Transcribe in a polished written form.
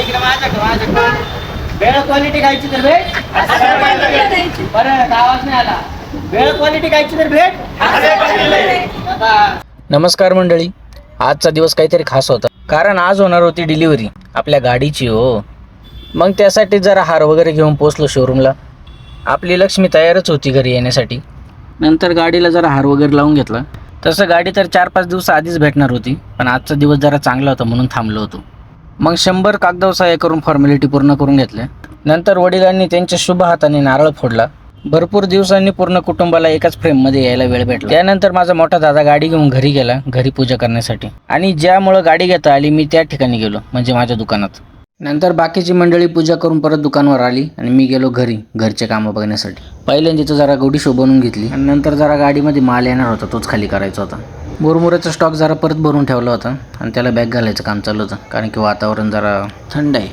इकडे माझ्याकडे वेळ क्वालिटी खायची तर भेट बरं आवाज नाही आला. वेळ क्वालिटी खायची तर भेट. नमस्कार मंडळी, आजचा दिवस काहीतरी खास होता, कारण आज होणार होती डिलिव्हरी आपल्या गाडीची हो. मग त्यासाठी जरा हार वगैरे घेऊन पोचलो शोरूमला. आपली लक्ष्मी तयारच होती घरी येण्यासाठी. नंतर गाडीला जरा हार वगैरे लावून घेतला. तसं गाडी तर 4-5 दिवस आधीच भेटणार होती, पण आजचा दिवस जरा चांगला होता म्हणून थांबलो होतो. मग 100 कागदावर सह्या करून फॉर्मॅलिटी पूर्ण करून घेतल्या. नंतर वडिलांनी त्यांच्या शुभ हाताने नारळ फोडला. भरपूर दिवसांनी पूर्ण कुटुंबाला एकाच फ्रेममध्ये यायला वेळ भेटला. त्यानंतर माझा मोठा दादा गाडी घेऊन घरी गेला, घरी पूजा करण्यासाठी. आणि ज्यामुळं गाडी घेता आली मी त्या ठिकाणी गेलो, म्हणजे माझ्या दुकानात. नंतर बाकीची मंडळी पूजा करून परत दुकानावर आली आणि मी गेलो घरी घरचे कामं बघण्यासाठी. पहिल्यांदा तिथं जरा गोडी शो बनवून घेतली आणि नंतर जरा गाडीमध्ये माल येणार होता तोच खाली करायचा होता. मुरमुऱ्याचा स्टॉक जरा परत भरून ठेवला होता आणि त्याला बॅग घालायचं काम चालू होतं, कारण की वातावरण जरा थंड आहे.